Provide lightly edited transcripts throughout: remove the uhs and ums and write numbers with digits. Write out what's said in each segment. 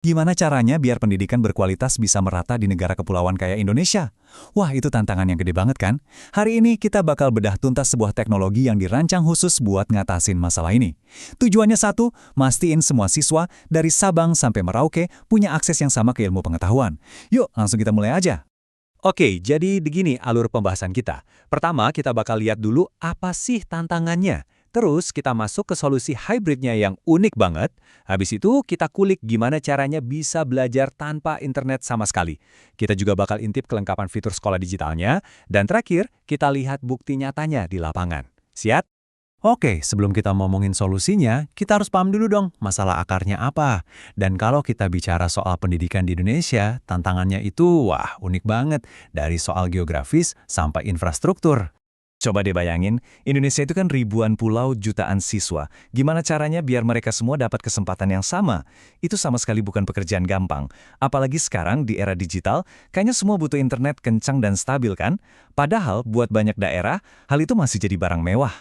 Gimana caranya biar pendidikan berkualitas bisa merata di negara kepulauan kayak Indonesia? Wah, itu tantangan yang gede banget kan? Hari ini kita bakal bedah tuntas sebuah teknologi yang dirancang khusus buat ngatasin masalah ini. Tujuannya satu, mastiin semua siswa dari Sabang sampai Merauke punya akses yang sama ke ilmu pengetahuan. Yuk, langsung kita mulai aja. Oke, jadi begini alur pembahasan kita. Pertama, kita bakal lihat dulu apa sih tantangannya. Terus kita masuk ke solusi hybridnya yang unik banget. Habis itu kita kulik gimana caranya bisa belajar tanpa internet sama sekali. Kita juga bakal intip kelengkapan fitur sekolah digitalnya. Dan terakhir, kita lihat bukti nyatanya di lapangan. Siap? Oke, sebelum kita ngomongin solusinya, kita harus paham dulu dong masalah akarnya apa. Dan kalau kita bicara soal pendidikan di Indonesia, tantangannya itu wah unik banget. Dari soal geografis sampai infrastruktur. Coba deh bayangin, Indonesia itu kan ribuan pulau, jutaan siswa. Gimana caranya biar mereka semua dapat kesempatan yang sama? Itu sama sekali bukan pekerjaan gampang. Apalagi sekarang di era digital, kayaknya semua butuh internet kencang dan stabil kan? Padahal buat banyak daerah, hal itu masih jadi barang mewah.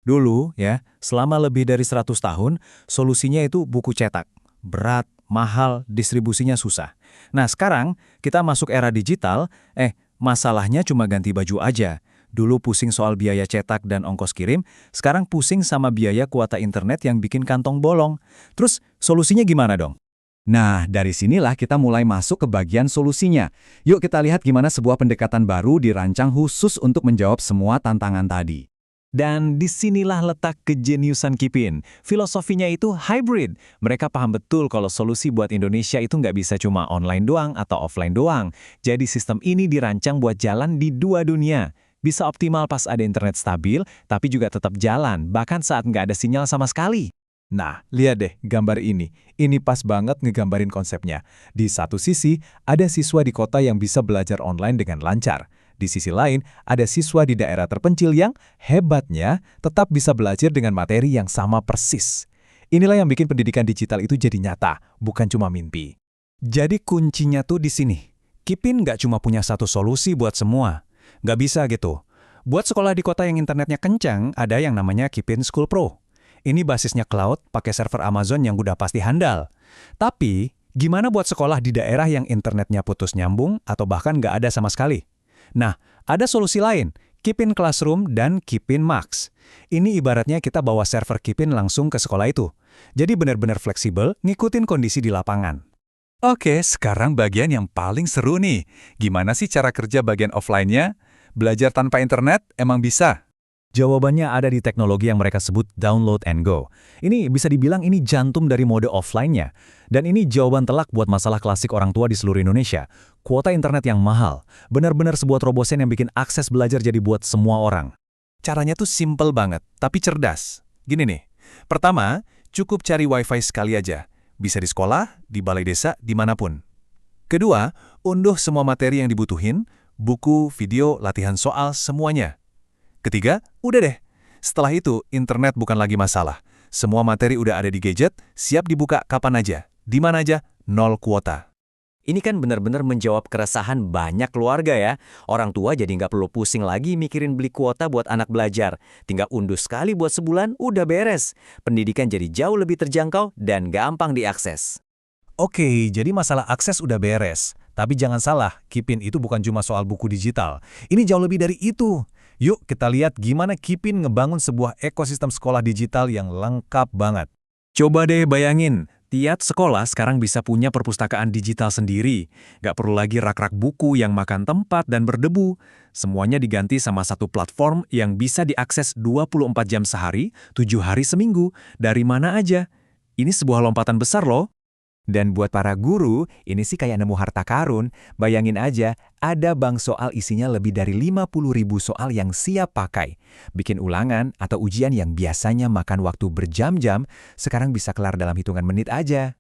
Dulu ya, selama lebih dari 100 tahun, solusinya itu buku cetak. Berat, mahal, distribusinya susah. Nah sekarang, kita masuk era digital, masalahnya cuma ganti baju aja. Dulu pusing soal biaya cetak dan ongkos kirim, sekarang pusing sama biaya kuota internet yang bikin kantong bolong. Terus solusinya gimana dong? Nah, dari sinilah kita mulai masuk ke bagian solusinya. Yuk kita lihat gimana sebuah pendekatan baru dirancang khusus untuk menjawab semua tantangan tadi. Dan disinilah letak kejeniusan Kipin. Filosofinya itu hybrid. Mereka paham betul kalau solusi buat Indonesia itu nggak bisa cuma online doang atau offline doang. Jadi sistem ini dirancang buat jalan di dua dunia. Bisa optimal pas ada internet stabil, tapi juga tetap jalan, bahkan saat nggak ada sinyal sama sekali. Nah, lihat deh gambar ini. Ini pas banget ngegambarin konsepnya. Di satu sisi, ada siswa di kota yang bisa belajar online dengan lancar. Di sisi lain, ada siswa di daerah terpencil yang hebatnya tetap bisa belajar dengan materi yang sama persis. Inilah yang bikin pendidikan digital itu jadi nyata, bukan cuma mimpi. Jadi kuncinya tuh di sini. Kipin nggak cuma punya satu solusi buat semua. Nggak bisa gitu. Buat sekolah di kota yang internetnya kencang, ada yang namanya Kipin School Pro. Ini basisnya cloud, pakai server Amazon yang udah pasti handal. Tapi, gimana buat sekolah di daerah yang internetnya putus nyambung atau bahkan nggak ada sama sekali? Nah, ada solusi lain, Kipin Classroom dan Kipin Max. Ini ibaratnya kita bawa server Kipin langsung ke sekolah itu. Jadi benar-benar fleksibel, ngikutin kondisi di lapangan. Oke, sekarang bagian yang paling seru nih. Gimana sih cara kerja bagian offline-nya? Belajar tanpa internet emang bisa? Jawabannya ada di teknologi yang mereka sebut download and go. Ini bisa dibilang ini jantung dari mode offline-nya. Dan ini jawaban telak buat masalah klasik orang tua di seluruh Indonesia. Kuota internet yang mahal. Benar-benar sebuah terobosan yang bikin akses belajar jadi buat semua orang. Caranya tuh simple banget, tapi cerdas. Gini nih, pertama, cukup cari wifi sekali aja. Bisa di sekolah, di balai desa, dimanapun. Kedua, unduh semua materi yang dibutuhin, buku, video, latihan soal, semuanya. Ketiga, udah deh. Setelah itu, internet bukan lagi masalah. Semua materi udah ada di gadget, siap dibuka kapan aja. Di mana aja, nol kuota. Ini kan benar-benar menjawab keresahan banyak keluarga ya. Orang tua jadi nggak perlu pusing lagi mikirin beli kuota buat anak belajar. Tinggal unduh sekali buat sebulan, udah beres. Pendidikan jadi jauh lebih terjangkau dan gampang diakses. Oke, jadi masalah akses udah beres. Tapi jangan salah, Kipin itu bukan cuma soal buku digital. Ini jauh lebih dari itu. Yuk kita lihat gimana Kipin ngebangun sebuah ekosistem sekolah digital yang lengkap banget. Coba deh bayangin, tiap sekolah sekarang bisa punya perpustakaan digital sendiri. Gak perlu lagi rak-rak buku yang makan tempat dan berdebu. Semuanya diganti sama satu platform yang bisa diakses 24 jam sehari, 7 hari seminggu, dari mana aja. Ini sebuah lompatan besar loh. Dan buat para guru, ini sih kayak nemu harta karun. Bayangin aja, ada bank soal isinya lebih dari 50.000 soal yang siap pakai. Bikin ulangan atau ujian yang biasanya makan waktu berjam-jam, sekarang bisa kelar dalam hitungan menit aja.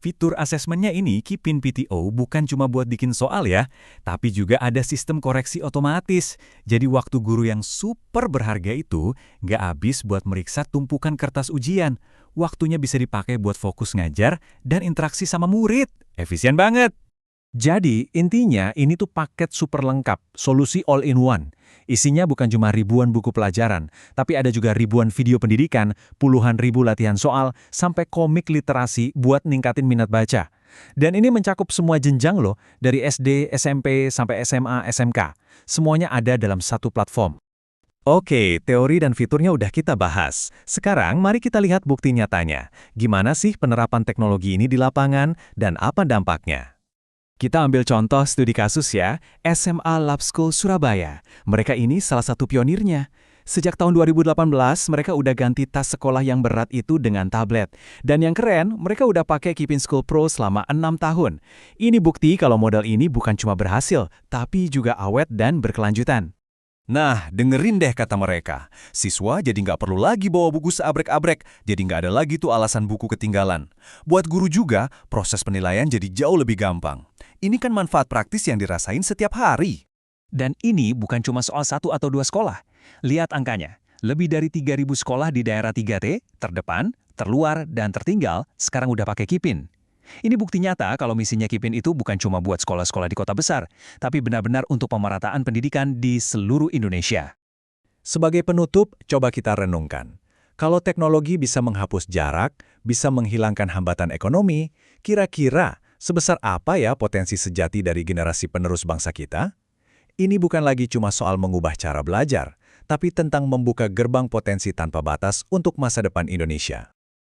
Fitur asesmennya ini Kipin PTO bukan cuma buat bikin soal ya, tapi juga ada sistem koreksi otomatis. Jadi waktu guru yang super berharga itu nggak habis buat meriksa tumpukan kertas ujian. Waktunya bisa dipakai buat fokus ngajar dan interaksi sama murid. Efisien banget. Jadi intinya ini tuh paket super lengkap, solusi all-in-one. Isinya bukan cuma ribuan buku pelajaran, tapi ada juga ribuan video pendidikan, puluhan ribu latihan soal, sampai komik literasi buat ningkatin minat baca. Dan ini mencakup semua jenjang loh, dari SD, SMP, sampai SMA, SMK. Semuanya ada dalam satu platform. Oke, teori dan fiturnya udah kita bahas. Sekarang mari kita lihat bukti nyatanya. Gimana sih penerapan teknologi ini di lapangan dan apa dampaknya? Kita ambil contoh studi kasus ya, SMA Lab School Surabaya. Mereka ini salah satu pionirnya. Sejak tahun 2018, mereka udah ganti tas sekolah yang berat itu dengan tablet. Dan yang keren, mereka udah pakai Kipin School Pro selama 6 tahun. Ini bukti kalau model ini bukan cuma berhasil, tapi juga awet dan berkelanjutan. Nah, dengerin deh kata mereka. Siswa jadi nggak perlu lagi bawa buku seabrek-abrek, jadi nggak ada lagi tuh alasan buku ketinggalan. Buat guru juga, proses penilaian jadi jauh lebih gampang. Ini kan manfaat praktis yang dirasain setiap hari. Dan ini bukan cuma soal 1 atau 2 sekolah. Lihat angkanya, lebih dari 3.000 sekolah di daerah 3T, terdepan, terluar, dan tertinggal, sekarang udah pakai Kipin. Ini bukti nyata kalau misinya Kipin itu bukan cuma buat sekolah-sekolah di kota besar, tapi benar-benar untuk pemerataan pendidikan di seluruh Indonesia. Sebagai penutup, coba kita renungkan. Kalau teknologi bisa menghapus jarak, bisa menghilangkan hambatan ekonomi, kira-kira sebesar apa ya potensi sejati dari generasi penerus bangsa kita? Ini bukan lagi cuma soal mengubah cara belajar, tapi tentang membuka gerbang potensi tanpa batas untuk masa depan Indonesia.